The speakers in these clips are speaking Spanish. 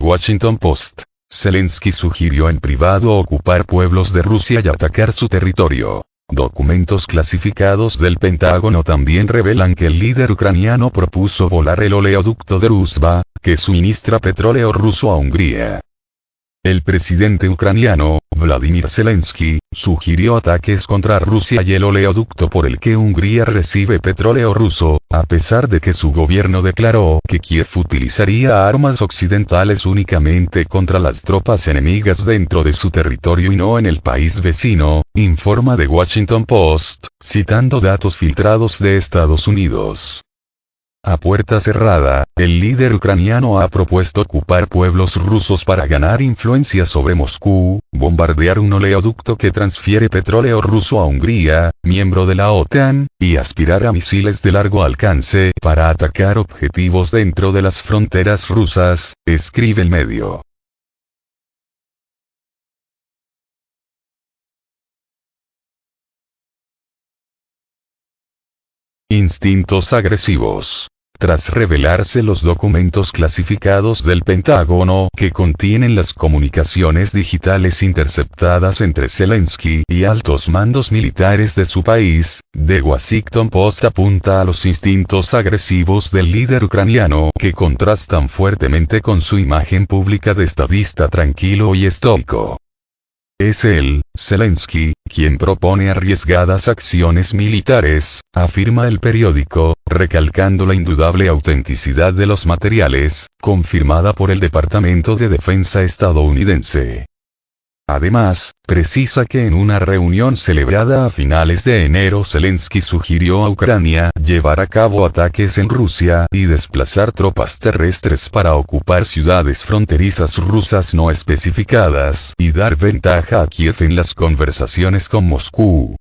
Washington Post. Zelensky sugirió en privado ocupar pueblos de Rusia y atacar su territorio. Documentos clasificados del Pentágono también revelan que el líder ucraniano propuso volar el oleoducto de Druzhba, que suministra petróleo ruso a Hungría. El presidente ucraniano, Vladimir Zelensky, sugirió ataques contra Rusia y el oleoducto por el que Hungría recibe petróleo ruso, a pesar de que su gobierno declaró que Kiev utilizaría armas occidentales únicamente contra las tropas enemigas dentro de su territorio y no en el país vecino, informa The Washington Post, citando datos filtrados de Estados Unidos. A puerta cerrada, el líder ucraniano ha propuesto ocupar pueblos rusos para ganar influencia sobre Moscú, bombardear un oleoducto que transfiere petróleo ruso a Hungría, miembro de la OTAN, y aspirar a misiles de largo alcance para atacar objetivos dentro de las fronteras rusas, escribe el medio. Instintos agresivos. Tras revelarse los documentos clasificados del Pentágono que contienen las comunicaciones digitales interceptadas entre Zelensky y altos mandos militares de su país, The Washington Post apunta a los instintos agresivos del líder ucraniano que contrastan fuertemente con su imagen pública de estadista tranquilo y estoico. Es él, Zelensky, quien propone arriesgadas acciones militares, afirma el periódico, recalcando la indudable autenticidad de los materiales, confirmada por el Departamento de Defensa estadounidense. Además, precisa que en una reunión celebrada a finales de enero Zelensky sugirió a Ucrania llevar a cabo ataques en Rusia y desplazar tropas terrestres para ocupar ciudades fronterizas rusas no especificadas y dar ventaja a Kiev en las conversaciones con Moscú.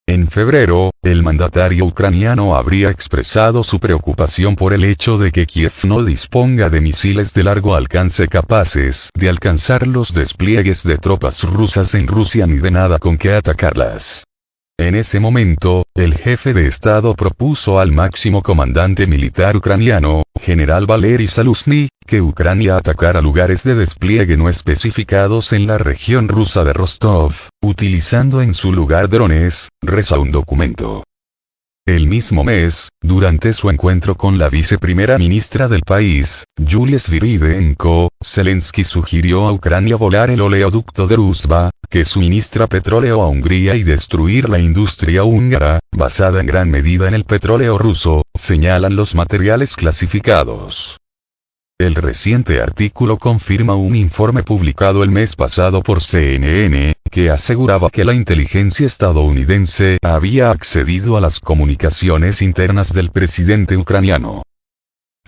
En febrero, el mandatario ucraniano habría expresado su preocupación por el hecho de que Kiev no disponga de misiles de largo alcance capaces de alcanzar los despliegues de tropas rusas en Rusia ni de nada con que atacarlas. En ese momento, el jefe de Estado propuso al máximo comandante militar ucraniano, general Valery Zaluzhny, que Ucrania atacara lugares de despliegue no especificados en la región rusa de Rostov, utilizando en su lugar drones, reza un documento. El mismo mes, durante su encuentro con la viceprimera ministra del país, Yulia Sviridenko, Zelensky sugirió a Ucrania volar el oleoducto de Druzhba, que suministra petróleo a Hungría y destruir la industria húngara, basada en gran medida en el petróleo ruso, señalan los materiales clasificados. El reciente artículo confirma un informe publicado el mes pasado por CNN, que aseguraba que la inteligencia estadounidense había accedido a las comunicaciones internas del presidente ucraniano.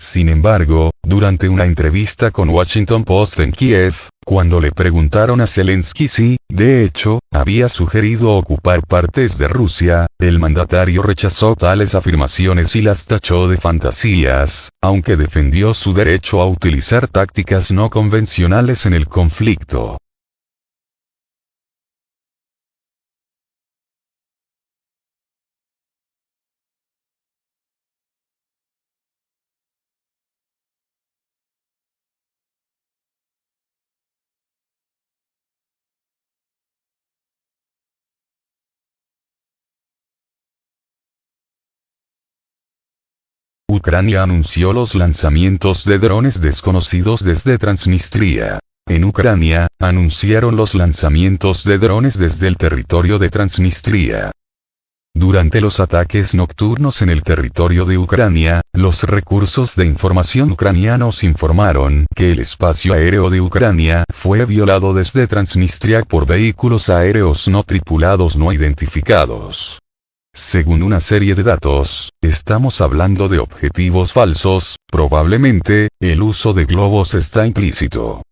Sin embargo, durante una entrevista con Washington Post en Kiev, cuando le preguntaron a Zelensky si, de hecho, había sugerido ocupar partes de Rusia, el mandatario rechazó tales afirmaciones y las tachó de fantasías, aunque defendió su derecho a utilizar tácticas no convencionales en el conflicto. Ucrania anunció los lanzamientos de drones desconocidos desde Transnistria. En Ucrania, anunciaron los lanzamientos de drones desde el territorio de Transnistria. Durante los ataques nocturnos en el territorio de Ucrania, los recursos de información ucranianos informaron que el espacio aéreo de Ucrania fue violado desde Transnistria por vehículos aéreos no tripulados no identificados. Según una serie de datos, estamos hablando de objetivos falsos, probablemente, el uso de globos está implícito.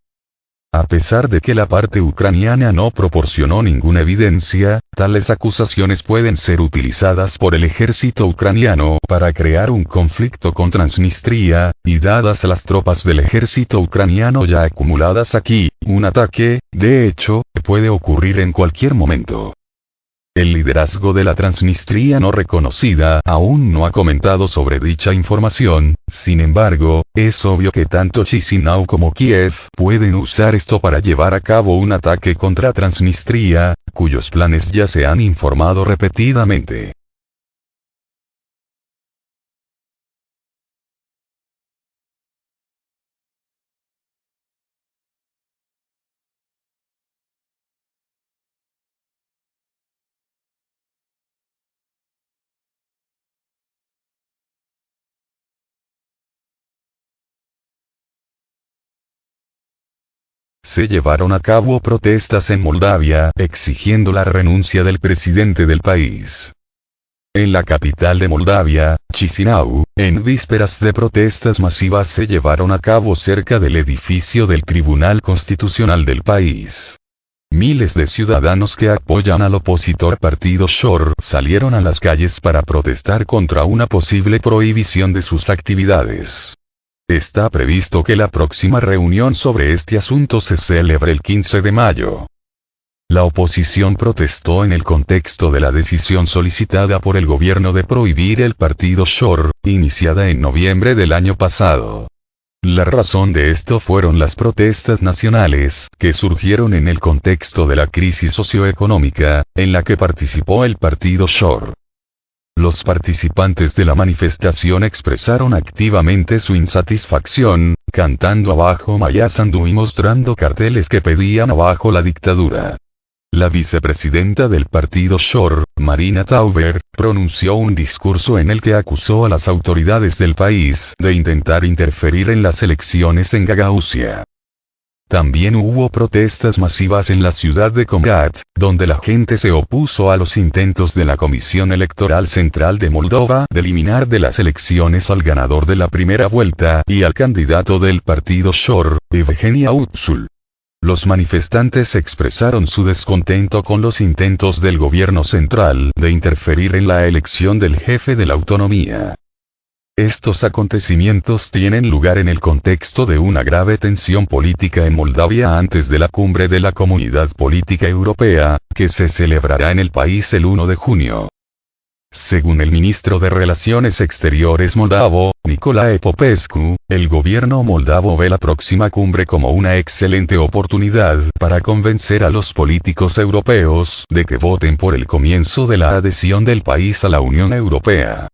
A pesar de que la parte ucraniana no proporcionó ninguna evidencia, tales acusaciones pueden ser utilizadas por el ejército ucraniano para crear un conflicto con Transnistria, y dadas las tropas del ejército ucraniano ya acumuladas aquí, un ataque, de hecho, puede ocurrir en cualquier momento. El liderazgo de la Transnistria no reconocida aún no ha comentado sobre dicha información. Sin embargo, es obvio que tanto Chisinau como Kiev pueden usar esto para llevar a cabo un ataque contra Transnistria, cuyos planes ya se han informado repetidamente. Se llevaron a cabo protestas en Moldavia, exigiendo la renuncia del presidente del país. En la capital de Moldavia, Chisinau, en vísperas de protestas masivas se llevaron a cabo cerca del edificio del Tribunal Constitucional del país. Miles de ciudadanos que apoyan al opositor partido Shor salieron a las calles para protestar contra una posible prohibición de sus actividades. Está previsto que la próxima reunión sobre este asunto se celebre el 15 de mayo. La oposición protestó en el contexto de la decisión solicitada por el gobierno de prohibir el partido Shor, iniciada en noviembre del año pasado. La razón de esto fueron las protestas nacionales, que surgieron en el contexto de la crisis socioeconómica, en la que participó el partido Shor. Los participantes de la manifestación expresaron activamente su insatisfacción, cantando abajo Maya Sandu y mostrando carteles que pedían abajo la dictadura. La vicepresidenta del partido Shor, Marina Tauber, pronunció un discurso en el que acusó a las autoridades del país de intentar interferir en las elecciones en Gagauzia. También hubo protestas masivas en la ciudad de Comrat, donde la gente se opuso a los intentos de la Comisión Electoral Central de Moldova de eliminar de las elecciones al ganador de la primera vuelta y al candidato del partido Shor, Evgenia Utsul. Los manifestantes expresaron su descontento con los intentos del gobierno central de interferir en la elección del jefe de la autonomía. Estos acontecimientos tienen lugar en el contexto de una grave tensión política en Moldavia antes de la cumbre de la Comunidad Política Europea, que se celebrará en el país el 1 de junio. Según el ministro de Relaciones Exteriores moldavo, Nicolae Popescu, el gobierno moldavo ve la próxima cumbre como una excelente oportunidad para convencer a los políticos europeos de que voten por el comienzo de la adhesión del país a la Unión Europea.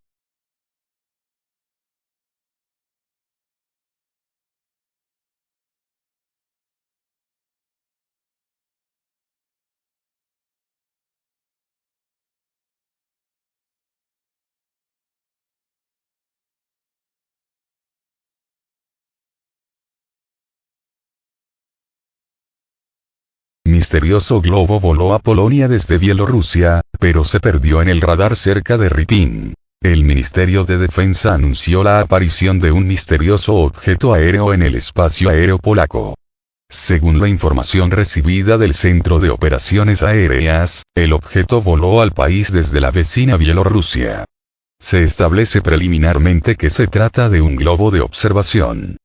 Misterioso globo voló a Polonia desde Bielorrusia, pero se perdió en el radar cerca de Ripin. El Ministerio de Defensa anunció la aparición de un misterioso objeto aéreo en el espacio aéreo polaco. Según la información recibida del Centro de Operaciones Aéreas, el objeto voló al país desde la vecina Bielorrusia. Se establece preliminarmente que se trata de un globo de observación.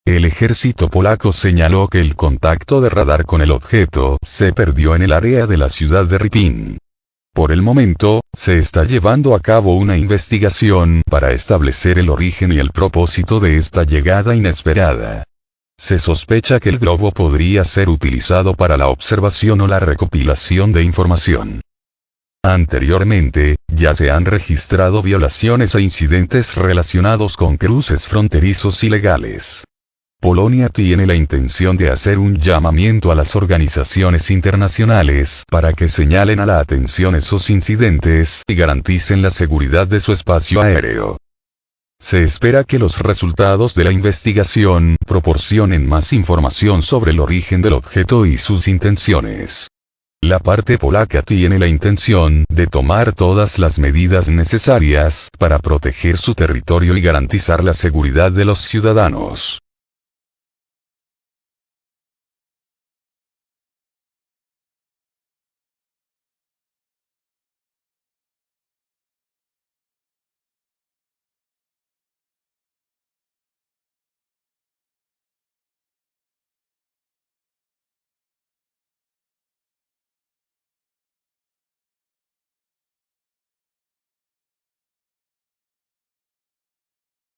El ejército polaco señaló que el contacto de radar con el objeto se perdió en el área de la ciudad de Ripin. Por el momento, se está llevando a cabo una investigación para establecer el origen y el propósito de esta llegada inesperada. Se sospecha que el globo podría ser utilizado para la observación o la recopilación de información. Anteriormente, ya se han registrado violaciones e incidentes relacionados con cruces fronterizos ilegales. Polonia tiene la intención de hacer un llamamiento a las organizaciones internacionales para que señalen a la atención esos incidentes y garanticen la seguridad de su espacio aéreo. Se espera que los resultados de la investigación proporcionen más información sobre el origen del objeto y sus intenciones. La parte polaca tiene la intención de tomar todas las medidas necesarias para proteger su territorio y garantizar la seguridad de los ciudadanos.